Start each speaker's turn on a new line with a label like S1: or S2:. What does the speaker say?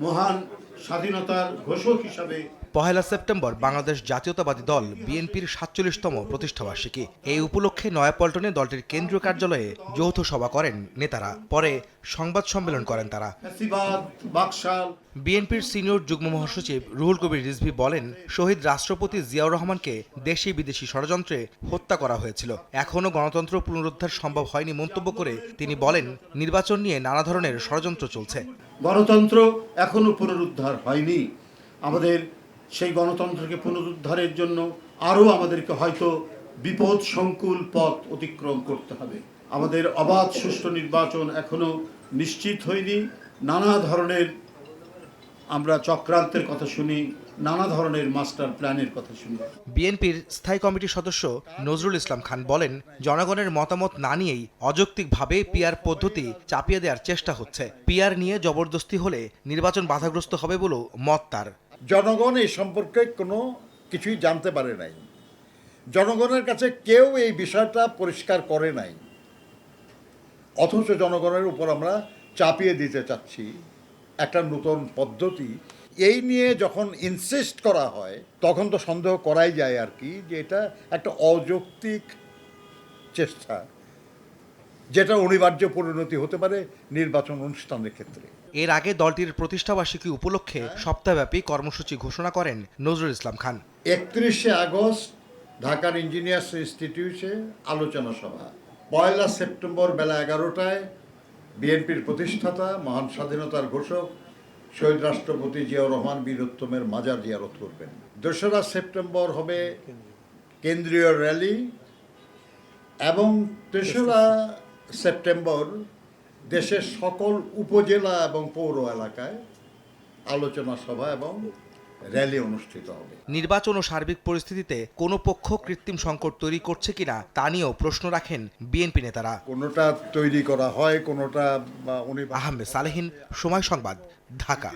S1: মহান স্বাধীনতার ঘোষক হিসাবে।
S2: পহেলা সেপ্টেম্বর বাংলাদেশ জাতীয়তাবাদী দল বিএনপির ৪৭তম প্রতিষ্ঠাবার্ষিকী। এই উপলক্ষে নয়াপল্টনে দলটির কেন্দ্রীয় কার্যালয়ে যৌথ সভা করেন নেতারা। পরে সংবাদ সম্মেলন করেন তারা। বিএনপির সিনিয়র যুগ্ম মহাসচিব রুহুল কবির রিজভী বলেন, শহীদ রাষ্ট্রপতি জিয়াউর রহমানকে দেশি বিদেশি ষড়যন্ত্রে হত্যা করা হয়েছিল। এখনও গণতন্ত্র পুনরুদ্ধার সম্ভব হয়নি মন্তব্য করে তিনি বলেন, নির্বাচন নিয়ে নানা ধরনের ষড়যন্ত্র চলছে।
S1: গণতন্ত্র এখনো পুনরুদ্ধার হয়নি। আমাদের সেই গণতন্ত্রকে পুনরুদ্ধারের জন্য আরও আমাদেরকে হয়তো বিপদ সংকুল পথ অতিক্রম করতে হবে। আমাদের অবাধ সুষ্ঠু নির্বাচন এখনো নিশ্চিত হয়নি। নানা ধরনের আমরা চক্রান্তের কথা শুনি, নানা ধরনের মাস্টার প্ল্যানের কথা শুনি।
S2: বিএনপির স্থায়ী কমিটির সদস্য নজরুল ইসলাম খান বলেন, জনগণের মতামত না নিয়েই অযৌক্তিকভাবে পিআর পদ্ধতি চাপিয়ে দেওয়ার চেষ্টা হচ্ছে। পিআর নিয়ে জবরদস্তি হলে নির্বাচন বাধাগ্রস্ত হবে বলেও মত তার।
S3: জনগণ এই সম্পর্কে কোনো কিছুই জানতে পারে নাই। জনগণের কাছে কেউ এই বিষয়টা পরিষ্কার করে নাই, অথচ জনগণের উপর আমরা চাপিয়ে দিতে চাচ্ছি একটা নতুন পদ্ধতি। এই নিয়ে যখন ইনসিস্ট করা হয় তখন তো সন্দেহ করাই যায় আর কি, যে এটা একটা অযৌক্তিক চেষ্টা, যেটা অনিবার্য পরিণতি হতে পারে নির্বাচন অনুষ্ঠানের ক্ষেত্রে।
S2: এর আগে দলটির প্রতিষ্ঠাবার্ষিকী উপলক্ষে সপ্তাহব্যাপী কর্মসূচি ঘোষণা করেন নজরুল ইসলাম খান।
S3: 31শে আগস্ট ঢাকার ইঞ্জিনিয়ার্স ইনস্টিটিউটে আলোচনা সভা, 1 সেপ্টেম্বর বেলা 11টায় বিএনপির প্রতিষ্ঠাতা মহান স্বাধীনতার ঘোষক শহীদ রাষ্ট্রপতি জিয়াউর রহমান বীরোত্তমের মাজার জিয়ারত করবেন। 2রা সেপ্টেম্বর হবে কেন্দ্রীয় র্যালি এবং 3রা সেপ্টেম্বর দেশের সকল উপজেলা এবং পৌর এলাকায় আলোচনা সভা এবং র্যালি অনুষ্ঠিত হবে।
S2: নির্বাচন ও সার্বিক পরিস্থিতিতে কোনো পক্ষ কৃত্রিম সংকট তৈরি করছে কিনা তা নিয়েও প্রশ্ন রাখেন বিএনপি নেতারা।
S3: কোনোটা তৈরি করা হয়, কোনোটা
S2: আহমেদ সালেহীন, সময় সংবাদ, ঢাকা।